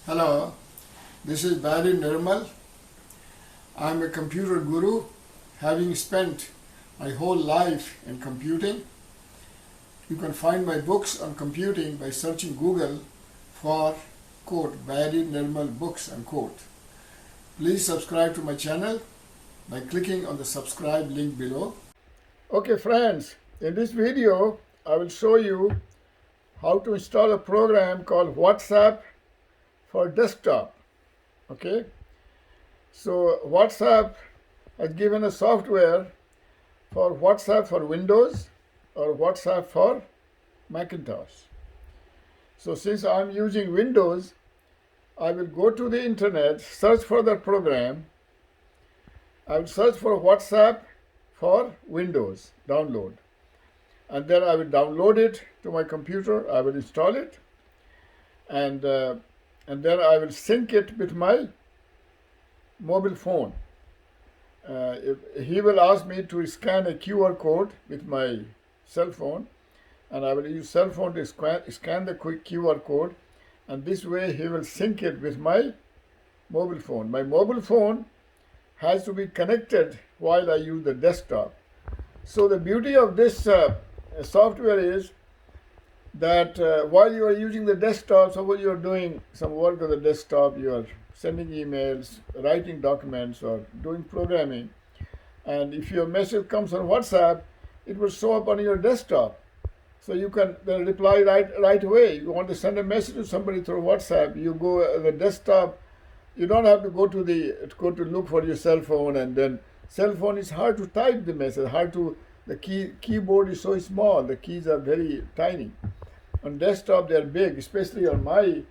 Hello, this is Barry Nirmal. I'm a computer guru, having spent my whole life in computing. You can find my books on computing by searching Google for quote Barry Nirmal books unquote. Please subscribe to my channel by clicking on the subscribe link below. Okay friends, in this video I will show you how to install a program called WhatsApp for desktop. Okay, so WhatsApp has given a software for WhatsApp for Windows or WhatsApp for Macintosh. So since I'm using Windows, I will go to the internet, search for the program. I will search for WhatsApp for Windows, download. And then I will download it to my computer. I will install it. And then I will sync it with my mobile phone. He will ask me to scan a QR code with my cell phone, and I will use cell phone to scan the quick QR code, and this way he will sync it with my mobile phone. My mobile phone has to be connected while I use the desktop. So the beauty of this software is that while you are using the desktop, suppose you are doing some work on the desktop, you are sending emails, writing documents, or doing programming, and if your message comes on WhatsApp, it will show up on your desktop. So you can then reply right away. You want to send a message to somebody through WhatsApp, you go on the desktop. You don't have to go to look for your cell phone, and then cell phone is hard to type the message, the keyboard is so small, the keys are very tiny. On desktop they are big, especially on my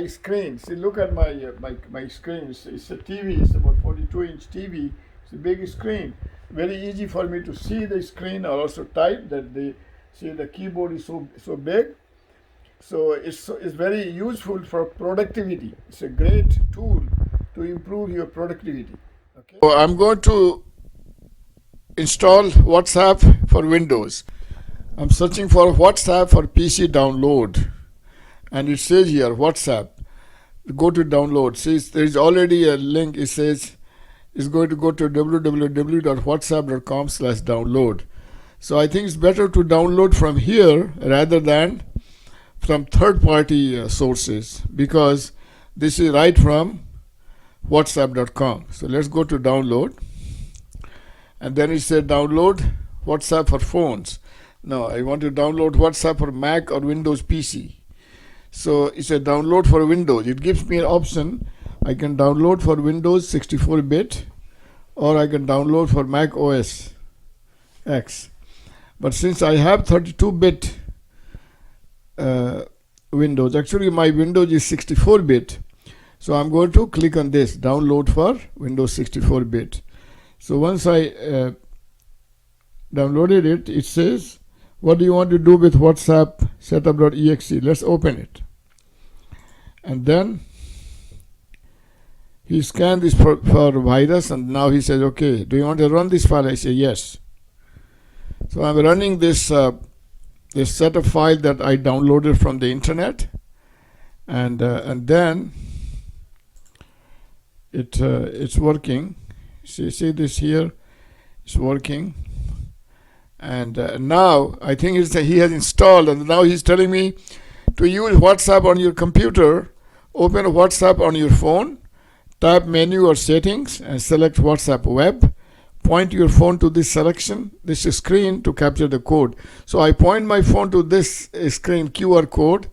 screen. See, look at my screen. It's a TV. It's about 42-inch TV. It's a big screen. Very easy for me to see the screen or also type. The keyboard is so big. So it's very useful for productivity. It's a great tool to improve your productivity. Okay. So I'm going to install WhatsApp for Windows. I'm searching for WhatsApp for PC download, and it says here WhatsApp. Go to download. See, there is already a link. It says it's going to go to www.whatsapp.com/download. So I think it's better to download from here rather than from third-party sources, because this is right from whatsapp.com. So let's go to download, and then it said download WhatsApp for phones. Now I want to download WhatsApp for Mac or Windows PC. So it's a download for Windows. It gives me an option. I can download for Windows 64-bit, or I can download for Mac OS X. But since I have 32-bit Windows, actually my Windows is 64-bit, so I'm going to click on this, download for Windows 64-bit. So once I downloaded it, it says, what do you want to do with WhatsApp setup.exe? Let's open it. And then he scanned this for virus, and now he says, okay, do you want to run this file? I say yes. So I'm running this this setup file that I downloaded from the internet, and then it's working. See this here, it's working. And now I think he has installed, and now he's telling me to use WhatsApp on your computer. Open WhatsApp on your phone, tap menu or settings, and select WhatsApp web. Point your phone to this screen to capture the code. So I point my phone to this screen, QR code.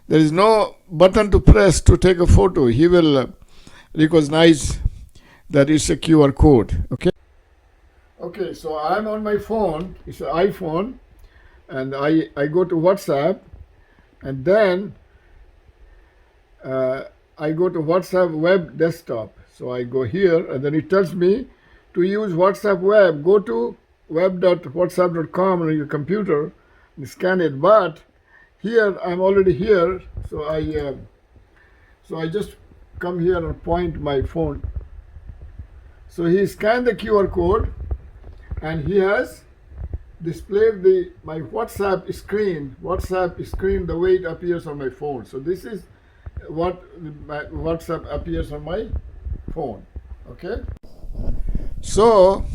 There is no button to press to take a photo. He will recognize that it's a QR code. Okay, so I'm on my phone. It's an iPhone, and I go to WhatsApp, and then I go to WhatsApp web desktop. So I go here, and then it tells me to use WhatsApp web. Go to web.whatsapp.com on your computer and scan it. But here I'm already here, so I just come here and point my phone. So he scanned the QR code, and he has displayed my WhatsApp screen the way it appears on my phone. So this is WhatsApp appears on my phone. Okay. So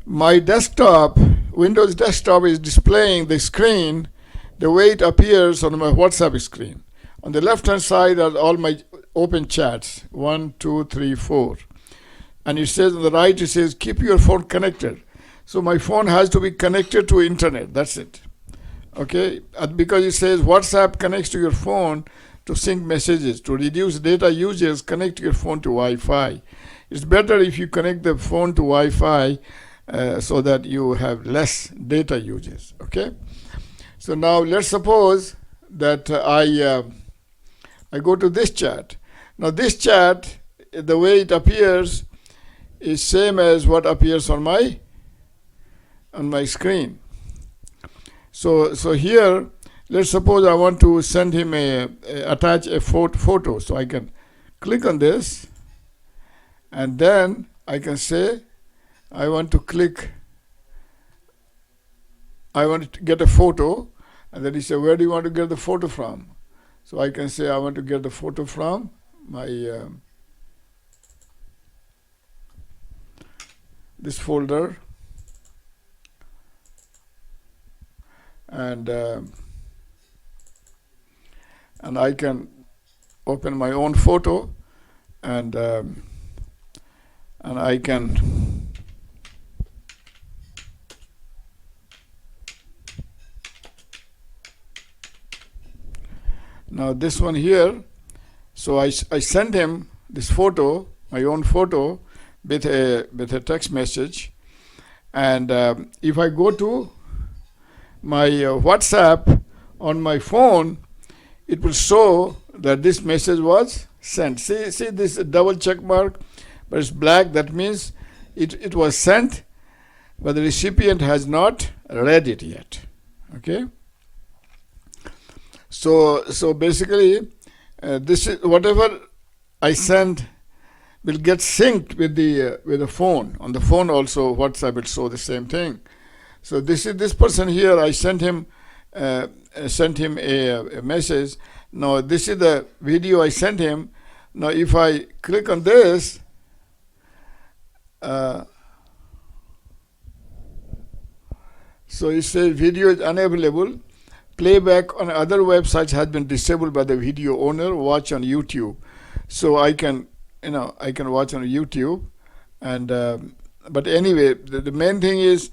my desktop, Windows desktop, is displaying the screen the way it appears on my WhatsApp screen. On the left hand side are all my open chats, 1, 2, 3, 4. And it says on the right, it says keep your phone connected. So my phone has to be connected to internet. That's it. Okay, and because it says WhatsApp connects to your phone to sync messages. To reduce data usage, connect your phone to Wi-Fi. It's better if you connect the phone to Wi-Fi so that you have less data usage. Okay, so now let's suppose that I go to this chat. Now this chat, the way it appears is same as what appears on my screen. So here, let's suppose I want to send him attach a photo. So I can click on this, and then I can say I want to get a photo, and then he said, where do you want to get the photo from? So I can say I want to get the photo from my this folder, and I can open my own photo, and I can now this one here. So I send him this photo, my own photo, with a text message, and if I go to my WhatsApp on my phone, it will show that this message was sent. See this double check mark, but it's black. That means it was sent, but the recipient has not read it yet. Okay. So basically, this is whatever I send will get synced with the phone. On the phone also, WhatsApp will show the same thing. So this person here. I sent him a message. Now this is the video I sent him. Now if I click on this, so it says video is unavailable. Playback on other websites has been disabled by the video owner. Watch on YouTube. So I can watch on YouTube, and but anyway, the main thing is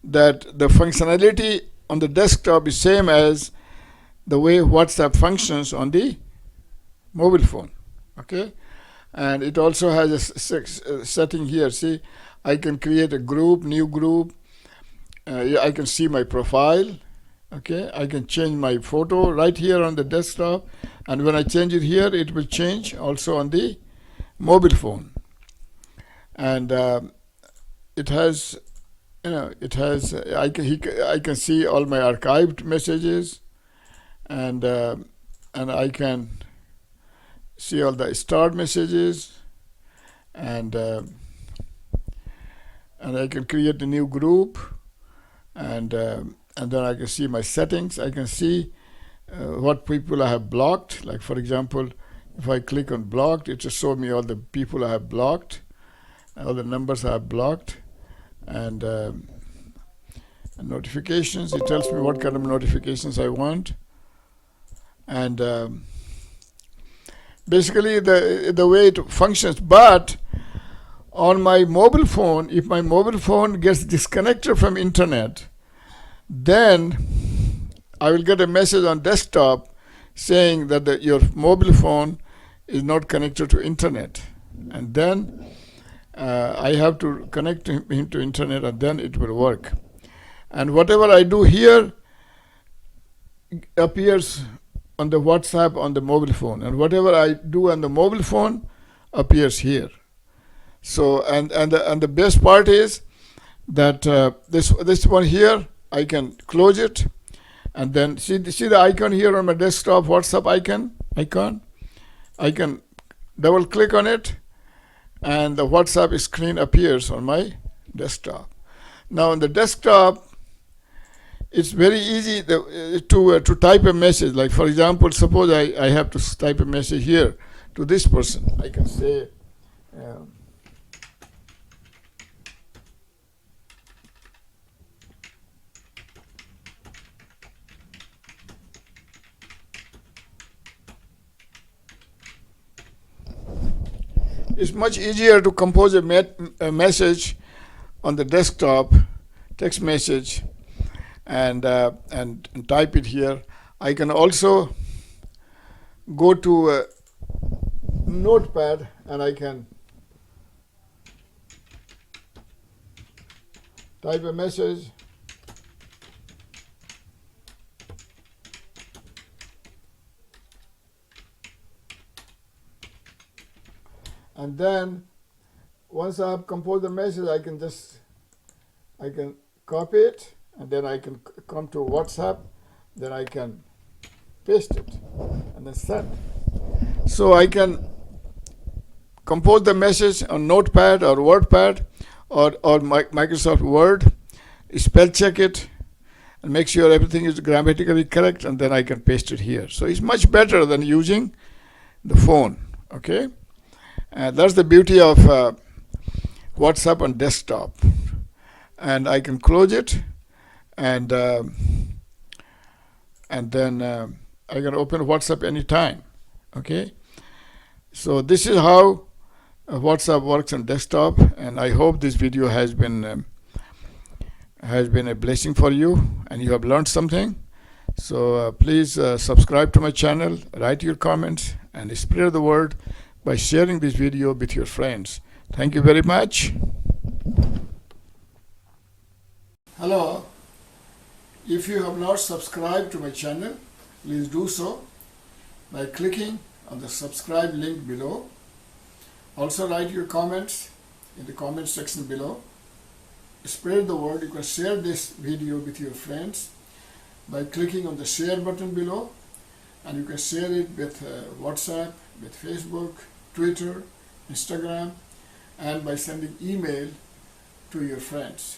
that the functionality on the desktop is same as the way WhatsApp functions on the mobile phone. Okay, and it also has a setting here. See, I can create a group, new group. I can see my profile. Okay, I can change my photo right here on the desktop, and when I change it here, it will change also on the mobile phone. And it has, I can see all my archived messages, and I can see all the stored messages, and I can create a new group, and then I can see my settings. I can see what people I have blocked. Like for example, if I click on blocked, it will show me all the people I have blocked, all the numbers I have blocked, and notifications. It tells me what kind of notifications I want, and basically the way it functions. But on my mobile phone, if my mobile phone gets disconnected from internet, then I will get a message on desktop saying that your mobile phone is not connected to internet, and then I have to connect him to internet, and then it will work. And whatever I do here appears on the WhatsApp on the mobile phone, and whatever I do on the mobile phone appears here. So and the best part is that this one here, I can close it, and then see the icon here on my desktop, WhatsApp icon. I can double click on it, and the WhatsApp screen appears on my desktop. Now on the desktop, it's very easy to type a message. Like for example, suppose I have to type a message here to this person. I can say, um, it's much easier to compose a message on the desktop, text message, and type it here. I can also go to a notepad and I can type a message. And then once I have composed the message, I can copy it, and then I can come to WhatsApp, then I can paste it and then send. So I can compose the message on Notepad or WordPad or Microsoft Word, spell check it, and make sure everything is grammatically correct, and then I can paste it here. So it's much better than using the phone. Okay, that's the beauty of WhatsApp on desktop. And I can close it, and then I can open WhatsApp anytime. Okay, so this is how WhatsApp works on desktop, and I hope this video has been a blessing for you, and you have learned something. So please subscribe to my channel, write your comments, and spread the word by sharing this video with your friends. Thank you very much. Hello. If you have not subscribed to my channel, please do so by clicking on the subscribe link below. Also write your comments in the comment section below. Spread the word. You can share this video with your friends by clicking on the share button below, and you can share it with WhatsApp, with Facebook, Twitter, Instagram, and by sending email to your friends.